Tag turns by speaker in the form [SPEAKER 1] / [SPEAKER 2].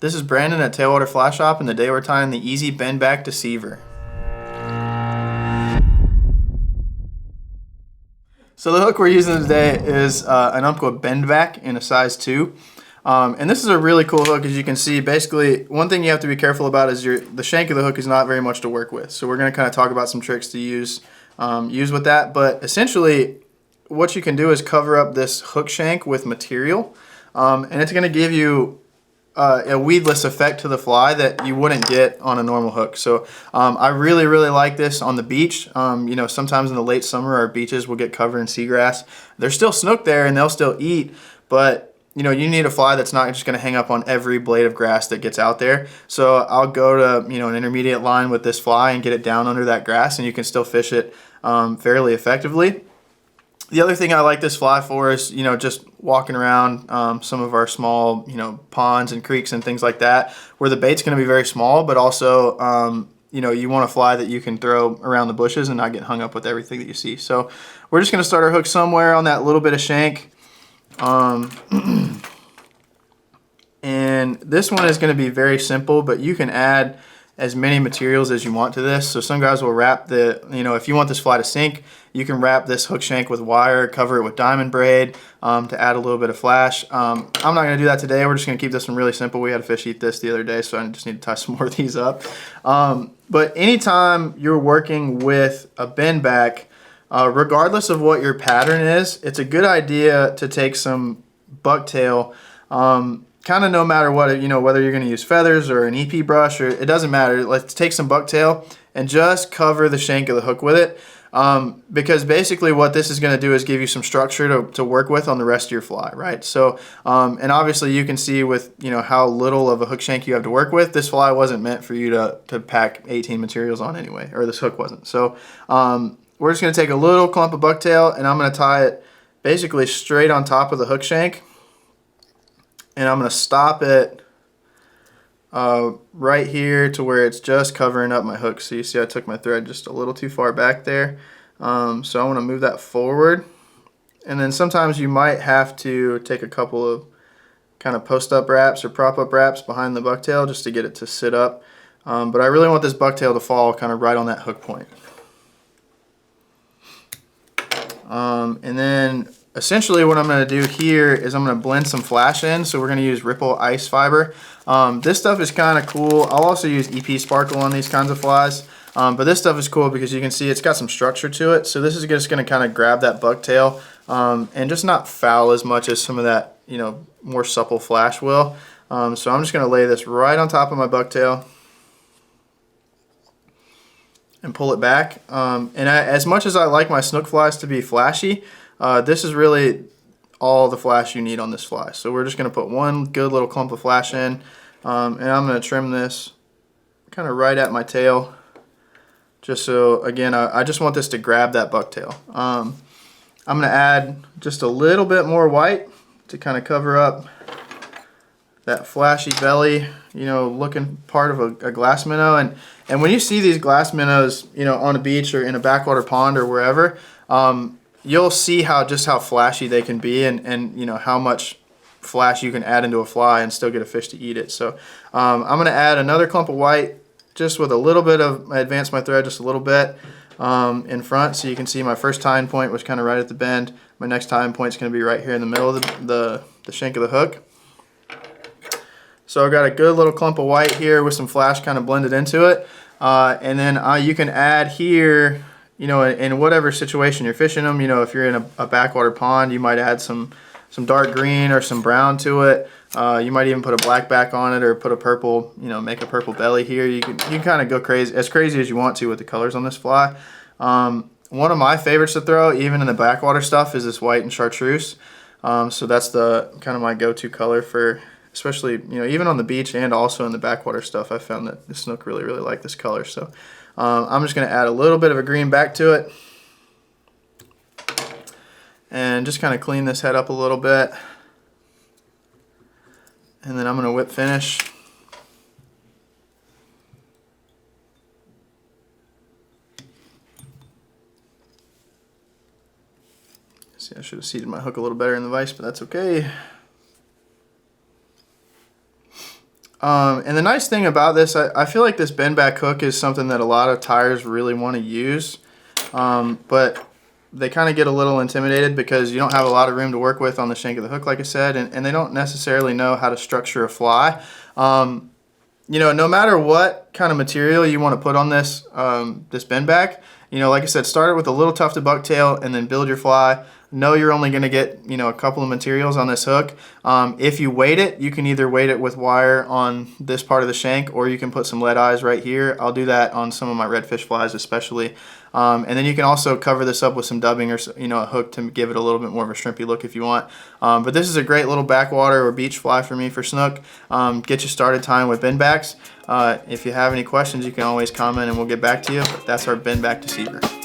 [SPEAKER 1] This is Brandon at Tailwater Fly Shop, and today we're tying the EX Bendback Deceiver. So the hook we're using today is an Umpqua Bendback in a size 2. And this is a really cool hook. As you can see, basically one thing you have to be careful about is the shank of the hook is not very much to work with. So we're going to kind of talk about some tricks to use with that. But essentially what you can do is cover up this hook shank with material, and it's going to give you a weedless effect to the fly that you wouldn't get on a normal hook. So I really like this on the beach. You know, sometimes in the late summer our beaches will get covered in seagrass. There's still snook there and they'll still eat, but you know, you need a fly that's not just going to hang up on every blade of grass that gets out there. So I'll go to, you know, an intermediate line with this fly and get it down under that grass, and you can still fish it fairly effectively. The other thing I like this fly for is, you know, just walking around some of our small, you know, ponds and creeks and things like that, where the bait's going to be very small, but also, you know, you want a fly that you can throw around the bushes and not get hung up with everything that you see. So we're just going to start our hook somewhere on that little bit of shank. And this one is going to be very simple, but you can add as many materials as you want to this. So some guys will wrap you know, if you want this fly to sink, you can wrap this hook shank with wire, cover it with diamond braid to add a little bit of flash. I'm not going to do that today. We're just going to keep this one really simple. We had a fish eat this the other day, so I just need to tie some more of these up. But anytime you're working with a bend back, regardless of what your pattern is, it's a good idea to take some bucktail, kind of no matter what, you know, whether you're going to use feathers or an EP brush, or it doesn't matter. Let's take some bucktail and just cover the shank of the hook with it, because basically what this is going to do is give you some structure to work with on the rest of your fly, right? So, and obviously you can see with, you know, how little of a hook shank you have to work with, this fly wasn't meant for you to pack 18 materials on anyway, or this hook wasn't. So we're just going to take a little clump of bucktail and I'm going to tie it basically straight on top of the hook shank. And I'm going to stop it right here to where it's just covering up my hook. So you see I took my thread just a little too far back there. So I want to move that forward. And then sometimes you might have to take a couple of kind of post-up wraps or prop-up wraps behind the bucktail just to get it to sit up. But I really want this bucktail to fall kind of right on that hook point. And then essentially what I'm going to do here is I'm going to blend some flash in. So we're going to use Ripple ice fiber. This stuff is kind of cool. I'll also use EP sparkle on these kinds of flies. But this stuff is cool because you can see it's got some structure to it. So this is just going to kind of grab that bucktail and just not foul as much as some of that, you know, more supple flash will. So I'm just going to lay this right on top of my bucktail and pull it back. As much as I like my snook flies to be flashy, this is really all the flash you need on this fly. So we're just going to put one good little clump of flash in, and I'm going to trim this kind of right at my tail, just so, again, I just want this to grab that bucktail. I'm going to add just a little bit more white to kind of cover up that flashy belly, you know, looking part of a glass minnow. And when you see these glass minnows, you know, on a beach or in a backwater pond or wherever, you'll see just how flashy they can be, and you know how much flash you can add into a fly and still get a fish to eat it. So I'm going to add another clump of white just with a little bit of, advance my thread just a little bit in front, so you can see my first tying point was kind of right at the bend. My next tying point is going to be right here in the middle of the shank of the hook. So I've got a good little clump of white here with some flash kind of blended into it, and then you can add here, you know, in whatever situation you're fishing them. You know, if you're in a backwater pond, you might add some dark green or some brown to it. You might even put a black back on it or put a purple, you know, make a purple belly here. You can kind of go crazy as you want to with the colors on this fly. One of my favorites to throw, even in the backwater stuff, is this white and chartreuse. So that's the kind of my go-to color for, especially, you know, even on the beach and also in the backwater stuff. I found that the snook really like this color. So I'm just going to add a little bit of a green back to it and just kind of clean this head up a little bit. And then I'm going to whip finish. See, I should have seated my hook a little better in the vise, but that's okay. And the nice thing about this, I feel like this bendback hook is something that a lot of tyers really want to use, but they kind of get a little intimidated because you don't have a lot of room to work with on the shank of the hook, like I said, and they don't necessarily know how to structure a fly. You know, no matter what kind of material you want to put on this, this bendback, you know, like I said, start it with a little tufted bucktail and then build your fly. Know you're only going to get, you know, a couple of materials on this hook. If you weight it, you can either weight it with wire on this part of the shank, or you can put some lead eyes right here. I'll do that on some of my redfish flies especially. And then you can also cover this up with some dubbing or, you know, a hook to give it a little bit more of a shrimpy look if you want. But this is a great little backwater or beach fly for me for snook. Get you started tying with bendbacks. If you have any questions, you can always comment and we'll get back to you. But that's our Bendback Deceiver.